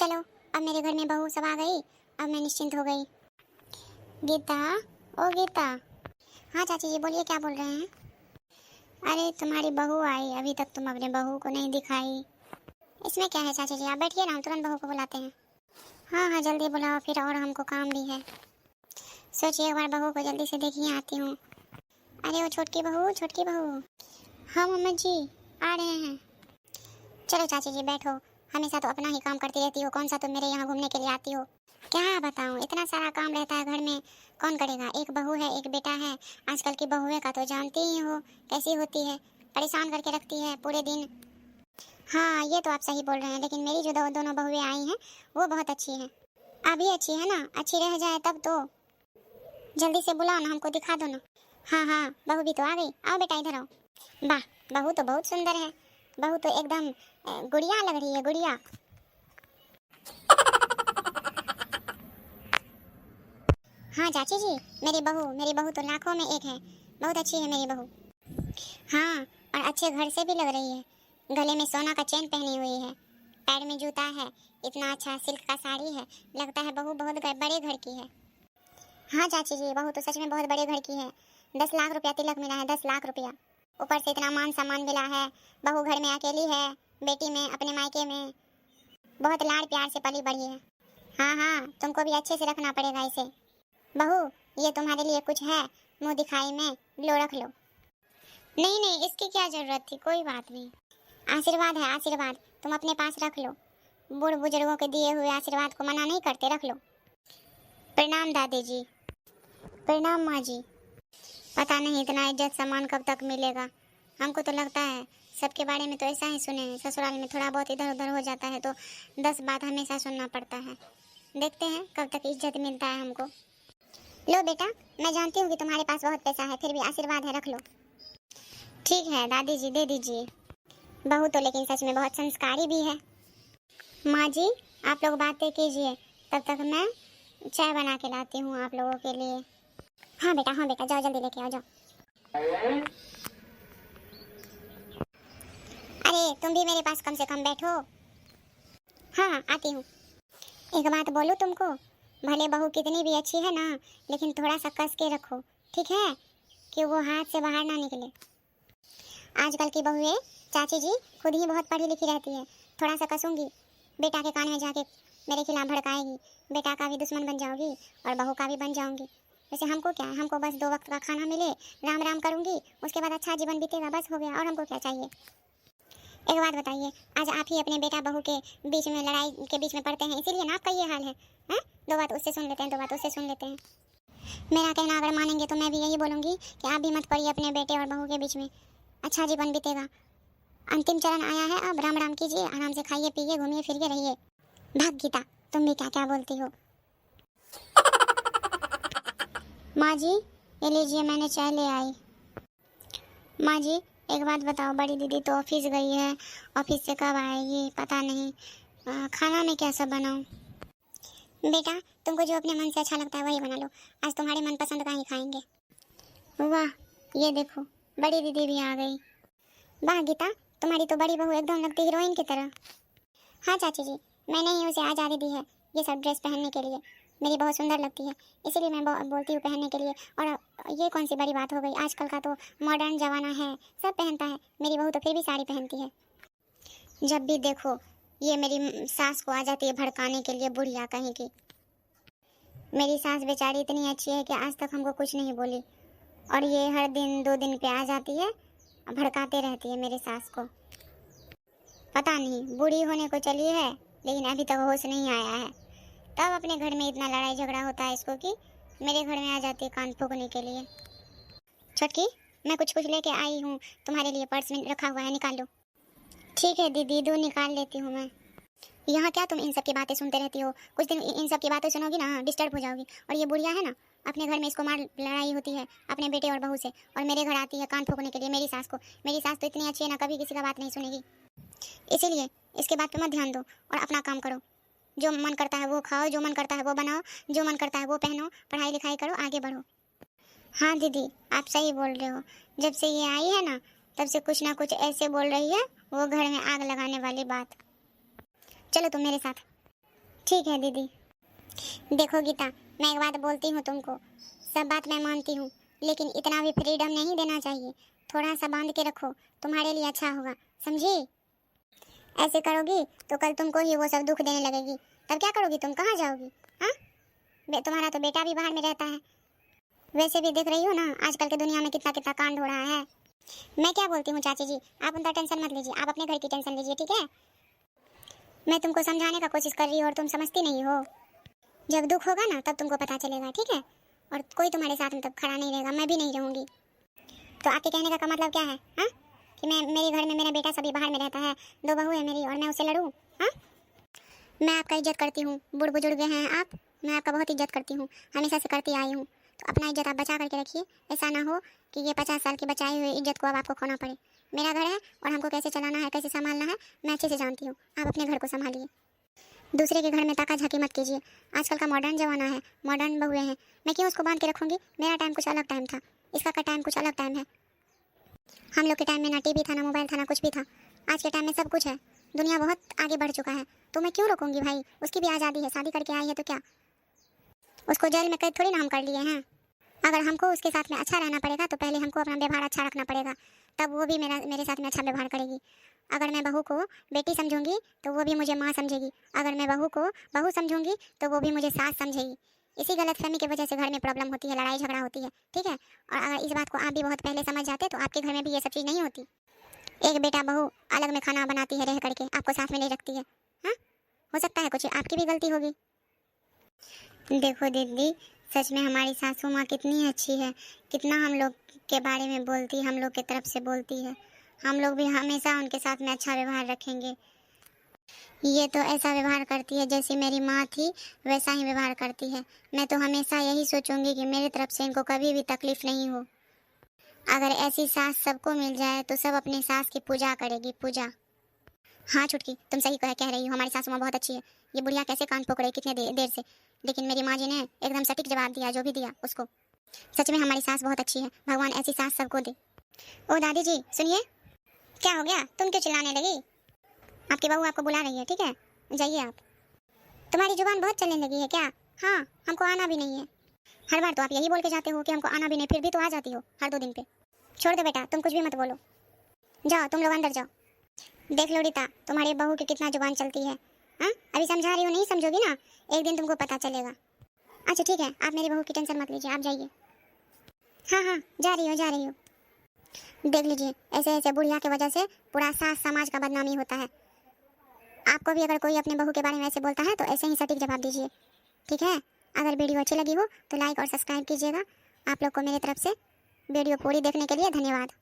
चलो अब मेरे घर में बहू सब आ गई, अब मैं निश्चिंत हो गई। गीता, ओ गीता। हाँ चाची जी बोलिए, क्या बोल रहे हैं? अरे तुम्हारी बहू आई, अभी तक तुम अपने बहू को नहीं दिखाई। इसमें क्या है चाची जी, आप बैठिए ना, हम तुरंत बहू को बुलाते हैं। हाँ हाँ जल्दी बुलाओ फिर, और हमको काम भी है। सोचिए एक बार बहू को जल्दी से देखिए, आती हूँ। अरे वो छोटकी बहू, छोटकी बहू। हाँ मम्मा जी आ रहे हैं। चलो चाची जी बैठो, हमेशा तो अपना ही काम करती रहती हो, कौन सा तुम मेरे यहाँ घूमने के लिए आती हो? क्या बताऊँ, इतना सारा काम रहता है घर में, कौन करेगा? एक बहू है, एक बेटा है। आजकल की बहुएं का तो जानते ही हो कैसी होती है, परेशान करके रखती है पूरे दिन। हाँ ये तो आप सही बोल रहे हैं, लेकिन मेरी जो दोनों बहुएं आई हैं वो बहुत अच्छी हैं। अभी अच्छी है ना, अच्छी रह जाए तब तो। जल्दी से बुलाओ ना, हमको दिखा दो ना। हाँ हाँ बहू भी तो आ गई, आओ बेटा इधर आओ। वाह बहू तो बहुत सुंदर है, बहू तो एकदम गुड़िया लग रही है, गुड़िया। हाँ चाची जी मेरी बहू तो लाखों में एक है, बहुत अच्छी है मेरी बहू। हाँ और अच्छे घर से भी लग रही है, गले में सोना का चेन पहनी हुई है, पैर में जूता है, इतना अच्छा सिल्क का साड़ी है, लगता है बहू बहुत बड़े घर की है। हाँ चाची जी बहू तो सच में बहुत बड़े घर की है। 10 लाख रुपया तिलक मिला है, 10 लाख रुपया, ऊपर से इतना मान सम्मान मिला है। बहू घर में अकेली है, बेटी में अपने मायके में बहुत लाड़ प्यार से पली बढ़ी है। हाँ हाँ तुमको भी अच्छे से रखना पड़ेगा इसे। बहू ये तुम्हारे लिए कुछ है मुंह दिखाई में, लो रख लो। नहीं नहीं इसकी क्या जरूरत थी, कोई बात नहीं, आशीर्वाद है आशीर्वाद, तुम अपने पास रख लो। बूढ़ बुजुर्गों के दिए हुए आशीर्वाद को मना नहीं करते, रख लो। प्रणाम दादी जी। प्रणाम माँ जी। पता नहीं इतना इज्जत सम्मान कब तक मिलेगा, हमको तो लगता है सबके बारे में तो ऐसा ही सुने हैं, ससुराल में थोड़ा बहुत इधर उधर हो जाता है तो 10 बात हमेशा सुनना पड़ता है। देखते हैं कब तक इज्जत मिलता है हमको। लो बेटा, मैं जानती हूँ कि तुम्हारे पास बहुत पैसा है, फिर भी आशीर्वाद है, रख लो। ठीक है दादी जी दे दीजिए। बहू तो लेकिन सच में बहुत संस्कारी भी है। माँ जी आप लोग बातें कीजिए, तब तक मैं चाय बना के लाती हूँ आप लोगों के लिए। हाँ बेटा जाओ जल्दी लेके आओ, जाओ। अरे तुम भी मेरे पास कम से कम बैठो। हाँ आती हूँ। एक बात बोलूँ तुमको, भले बहू कितनी भी अच्छी है ना, लेकिन थोड़ा सा कस के रखो, ठीक है, कि वो हाथ से बाहर ना निकले। आजकल की बहुएं चाची जी खुद ही बहुत पढ़ी लिखी रहती है, थोड़ा सा कसूंगी बेटा के कान में जाके मेरे खिलाफ भड़काएगी, बेटा का भी दुश्मन बन जाओगी और बहू का भी बन जाऊंगी। वैसे हमको क्या है, हमको बस 2 वक्त का खाना मिले, राम राम करूंगी, उसके बाद अच्छा जीवन बीतेगा, बस हो गया, और हमको क्या चाहिए। एक बात बताइए, आज आप ही अपने बेटा बहू के बीच में, लड़ाई के बीच में पड़ते हैं, इसीलिए ना आपका ये हाल है, हैं? 2 बात उससे सुन लेते हैं, 2 बात उससे सुन लेते हैं। मेरा कहना अगर मानेंगे तो मैं भी यही बोलूँगी कि आप भी मत पड़िए अपने बेटे और बहू के बीच में, अच्छा जीवन बीतेगा। अंतिम चरण आया है, अब राम राम कीजिए, आराम से खाइए पीइए घूमिए फिरिए रहिए। भाग गीता, तुम भी क्या क्या बोलती हो। माँ जी ये लीजिए मैंने चाय ले आई। माँ जी एक बात बताओ, बड़ी दीदी तो ऑफिस गई है, ऑफिस से कब आएगी पता नहीं, खाना में क्या सब बनाऊँ? बेटा तुमको जो अपने मन से अच्छा लगता है वही बना लो, आज तुम्हारे मनपसंद का ही खाएंगे। वाह ये देखो बड़ी दीदी भी आ गई। वाह गीता तुम्हारी तो बड़ी बहू एकदम लगती हीरोइन की तरह। हाँ चाची जी मैंने ही उसे आज़ादी दी है ये सब ड्रेस पहनने के लिए, मेरी बहुत सुंदर लगती है इसीलिए मैं बोलती हूँ पहनने के लिए। और ये कौन सी बड़ी बात हो गई, आजकल का तो मॉडर्न ज़माना है, सब पहनता है, मेरी बहू तो फिर भी साड़ी पहनती है। जब भी देखो ये मेरी सास को आ जाती है भड़काने के लिए, बुढ़िया कहीं की। मेरी सास बेचारी इतनी अच्छी है कि आज तक हमको कुछ नहीं बोली, और ये हर दिन 2 दिन पे आ जाती है, भड़काते रहती है मेरी सास को। पता नहीं बूढ़ी होने को चली है लेकिन अभी तक होश नहीं आया है, तब अपने घर में इतना लड़ाई झगड़ा होता है इसको कि मेरे घर में आ जाती है कान फूंकने के लिए। छोटकी मैं कुछ लेके आई हूँ तुम्हारे लिए, पर्स में रखा हुआ है, निकाल लो। ठीक है दीदी, 2 निकाल लेती हूँ मैं। यहाँ क्या तुम इन सब की बातें सुनते रहती हो, कुछ दिन इन सब की बातें सुनोगी ना डिस्टर्ब हो जाओगी। और ये बुढ़िया है ना, अपने घर में इसको मार लड़ाई होती है अपने बेटे और बहू से, और मेरे घर आती है कान फूंकने के लिए मेरी सास को। मेरी सास तो इतनी अच्छी है ना, कभी किसी का बात नहीं सुनेगी, इसीलिए इसके बात पे मत ध्यान दो और अपना काम करो। जो मन करता है वो खाओ, जो मन करता है वो बनाओ, जो मन करता है वो पहनो, पढ़ाई लिखाई करो, आगे बढ़ो। हाँ दीदी आप सही बोल रहे हो, जब से ये आई है ना तब से कुछ ना कुछ ऐसे बोल रही है, वो घर में आग लगाने वाली बात। चलो तुम मेरे साथ। ठीक है दीदी। देखो गीता, मैं एक बात बोलती हूँ तुमको, सब बात मैं मानती हूँ, लेकिन इतना भी फ्रीडम नहीं देना चाहिए। थोड़ा सा बांध के रखो, तुम्हारे लिए अच्छा होगा, समझी? ऐसे करोगी तो कल तुमको ही वो सब दुख देने लगेगी, तब क्या करोगी? तुम कहाँ जाओगी? हाँ, तुम्हारा तो बेटा भी बाहर में रहता है। वैसे भी देख रही हो ना आजकल के दुनिया में कितना कितना कांड हो रहा है। मैं क्या बोलती हूँ चाची जी, आप उनका टेंशन मत लीजिए, आप अपने घर की टेंशन लीजिए, ठीक है? मैं तुमको समझाने का कोशिश कर रही हूँ और तुम समझती नहीं हो। जब दुख होगा ना तब तुमको पता चलेगा, ठीक है? और कोई तुम्हारे साथ में तब खड़ा नहीं रहेगा, मैं भी नहीं रहूँगी। तो आपके कहने का मतलब क्या है? हाँ, कि मैं मेरे घर में मेरा बेटा सभी बाहर में रहता है, 2 बहू है मेरी और मैं उससे लड़ूँ? हाँ, मैं आपका इज्जत करती हूँ, बूढ़ बुजुर्ग हैं आप, मैं आपका बहुत इज्जत करती हूँ, हमेशा से करती आई हूँ। तो अपना इज्जत आप बचा करके रखिए, ऐसा ना हो कि ये 50 साल की बचाई हुई इज्जत को अब आपको खोना पड़े। मेरा घर है और हमको कैसे चलाना है, कैसे संभालना है, मैं अच्छे से जानती हूँ। आप अपने घर को संभालिए, दूसरे के घर में ताका झाकी मत कीजिए। आजकल का मॉडर्न ज़माना है, मॉडर्न बहुएं हैं, मैं क्यों उसको बांध के रखूँगी? मेरा टाइम कुछ अलग टाइम था, इसका का टाइम कुछ अलग टाइम है। हम लोग के टाइम में ना टीवी था, ना मोबाइल था, ना कुछ भी था। आज के टाइम में सब कुछ है, दुनिया बहुत आगे बढ़ चुका है, तो मैं क्यों रोकूंगी भाई? उसकी भी आज़ादी है, शादी करके आई है तो क्या? उसको जेल में कैद थोड़ी ना हम कर लिए हैं। अगर हमको उसके साथ में अच्छा रहना पड़ेगा तो पहले हमको अपना व्यवहार अच्छा रखना पड़ेगा, तब वो भी मेरे साथ में अच्छा व्यवहार करेगी। अगर मैं बहू को बेटी समझूंगी तो वो भी मुझे माँ समझेगी, अगर मैं बहू को बहू समझूंगी तो वो भी मुझे सास समझेगी। इसी गलतफहमी की वजह से घर में प्रॉब्लम होती है, लड़ाई झगड़ा होती है, ठीक है? और अगर इस बात को आप भी बहुत पहले समझ जाते तो आपके घर में भी ये सब चीज़ नहीं होती। एक बेटा बहू अलग में खाना बनाती है रह करके, आपको साथ में नहीं रखती है। हाँ, हो सकता है कुछ आपकी भी गलती होगी। देखो दीदी, सच में हमारी सासू माँ कितनी अच्छी है, कितना हम लोग के बारे में बोलती है, हम लोग की तरफ से बोलती है। हम लोग भी हमेशा उनके साथ में अच्छा व्यवहार रखेंगे। ये तो ऐसा व्यवहार करती है जैसी मेरी माँ थी, वैसा ही व्यवहार करती है। मैं तो हमेशा यही सोचूंगी कि मेरी तरफ से इनको कभी भी तकलीफ नहीं हो। अगर ऐसी सास सबको मिल जाए तो सब अपनी सास की पूजा करेगी, पूजा। हाँ छुटकी, तुम सही कह रही हो, हमारी सासू माँ बहुत अच्छी है। ये बुढ़िया कैसे कान पकड़े कितने देर से, लेकिन मेरी माँ जी ने एकदम सटीक जवाब दिया, जो भी दिया उसको। सच में हमारी सास बहुत अच्छी है, भगवान ऐसी सास सबको दे। ओ दादी जी सुनिए, क्या हो गया? तुम क्यों चिल्लाने लगी? आपकी बहू आपको बुला रही है, ठीक है? जाइए आप। तुम्हारी जुबान बहुत चलने लगी है क्या? हाँ, हमको आना भी नहीं है। हर बार तो आप यही बोल के जाते हो कि हमको आना भी नहीं, फिर भी तो आ जाती हो हर 2 दिन पे। छोड़ दो बेटा, तुम कुछ भी मत बोलो, जाओ तुम लोग अंदर जाओ। देख लो रीता, तुम्हारी बहू की कितना जुबान चलती है। हाँ, अभी समझा रही हो, नहीं समझोगी ना, एक दिन तुमको पता चलेगा। अच्छा ठीक है, आप मेरी बहू की टेंशन मत लीजिए, आप जाइए। हाँ हाँ, जा रही हो। देख लीजिए, ऐसे ऐसे बुढ़िया की वजह से पूरा सास समाज का बदनामी होता है। आपको भी अगर कोई अपने बहू के बारे में ऐसे बोलता है तो ऐसे ही सटीक जवाब दीजिए, ठीक है? अगर वीडियो अच्छी लगी हो तो लाइक और सब्सक्राइब कीजिएगा। आप लोग को मेरी तरफ से वीडियो पूरी देखने के लिए धन्यवाद।